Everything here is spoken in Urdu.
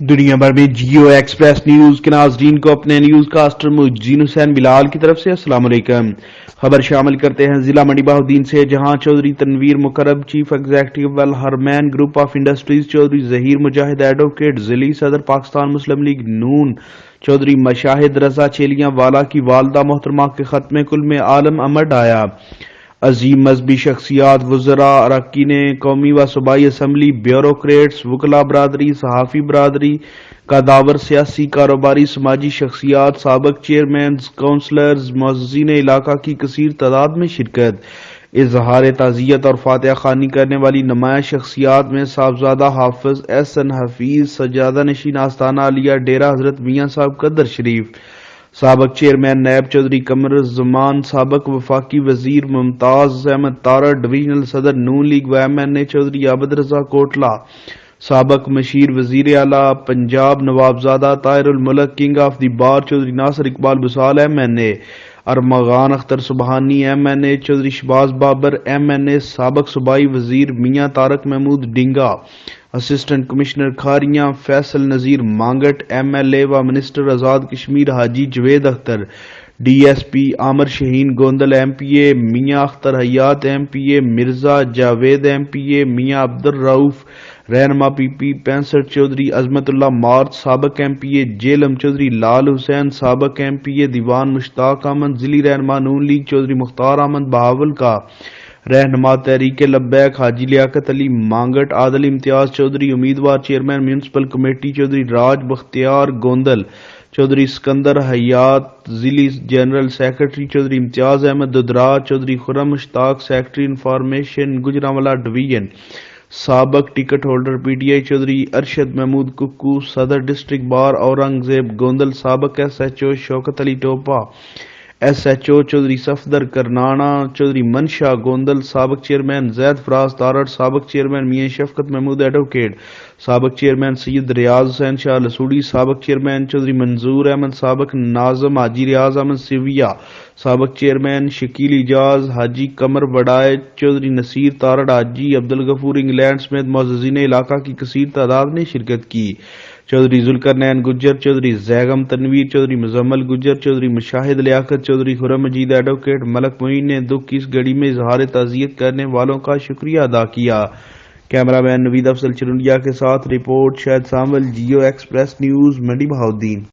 دنیا بھر میں جیو ایکسپریس نیوز کے ناظرین کو اپنے نیوز کاسٹر محدین حسین بلال کی طرف سے السلام علیکم۔ خبر شامل کرتے ہیں ضلع منڈی بہاؤالدین سے، جہاں Chaudhry Tanveer Muqarrab chief executive Alharamain group of industries, Chaudhry Zaheer Mujahid advocate, ضلعی صدر پاکستان مسلم لیگ نون چودھری مشاہد رضا چیلیاں والا کی والدہ محترمہ کے ختم کل میں عالم امڈ آیا۔ عظیم مذہبی شخصیات، وزراء، اراکین قومی و صوبائی اسمبلی، بیوروکریٹس، وکلاء برادری، صحافی برادری، قداور، سیاسی، کاروباری، سماجی شخصیات، سابق چیئرمینز، کونسلرز، معززین علاقہ کی کثیر تعداد میں شرکت۔ اظہار تعزیت اور فاتحہ خوانی کرنے والی نمایاں شخصیات میں صاحبزادہ حافظ احسن حفیظ، سجادہ نشین آستانہ عالیہ ڈیرہ حضرت میاں صاحب قدر شریف، سابق چیئرمین نیب چودھری قمر الزمان، سابق وفاقی وزیر ممتاز احمد تارڑ، ڈویژنل صدر نون لیگ و M N A Chaudhry Abid Raza Kotla, سابق مشیر وزیر اعلیٰ Punjab Nawabzada Tahir Ul Mulk, king of the bar Chaudhry Nasir Iqbal Bosal M N A, Armaghan Akhtar Subhani M N A, Chaudhry Shahbaz Babar M N A, سابق صوبائی وزیر Mian Tariq Mahmood Dinga, assistant commissioner Kharian Faisal Nazir Mangat M L A و minister Azad Kashmir Haji Javed Akhtar, D S P عامر شہین گوندل ایم پی اے، میاں اختر حیات ایم پی اے، مرزا جاوید ایم پی اے، میاں عبدالرؤف رہنما پی پی 65 چودھری عظمت اللہ مارت سابق ایم پی اے، جیلم چودھری لال حسین سابق ایم پی اے، دیوان مشتاق احمد ضلعی رہنما نون لیگ چودھری مختار احمد بہاول کا، رہنما تحریک لبیک حاجی لیاقت علی مانگٹ، عادل امتیاز چودھری امیدوار chairman municipal committee Chaudhry Raj Bakhtiar Gondal, Chaudhry Sikandar Hayat ضلعی general secretary Chaudhry Imtiaz Ahmad Dadra, Chaudhry Khurram Mushtaq secretary information Gujranwala division, سابق ticket holder P T I Chaudhry Arshad Mahmood Kakku, صدر ڈسٹرکٹ بار اورنگزیب گوندل، سابق S H O Shaukat Ali Topa, S H O Chaudhry Safdar Karnana, Chaudhry Mansha Gondal, سابق چیئرمین زید فراز تارڑ، سابق چیئرمین میاں شفقت محمود ایڈوکیٹ، سابق چیئرمین سید ریاض حسین شاہ لسوڑی، سابق چیئرمین چودھری منظور احمد، سابق ناظم حاجی ریاض احمد سیویا، سابق چیئرمین شکیل اجاز حاجی قمر وڈائے، چودھری نصیر تارڑ حاجی عبدالغفور انگلینڈ سمیت معززین علاقہ کی کثیر تعداد نے شرکت کی۔ چودھری ذوالقرنین گجر، چودھری زیغم تنویر، چودھری مزمل گجر، چودھری مشاہد لیاقت، چودھری خرم مجید ایڈوکیٹ ملک معین نے دکھ کی اس گھڑی میں اظہار تعزیت کرنے والوں کا شکریہ ادا کیا۔ کیمرہ مین نوید افضل چرنڈیا کے ساتھ رپورٹ شاہد سامول، جیو ایکسپریس نیوز، منڈی بہاؤالدین۔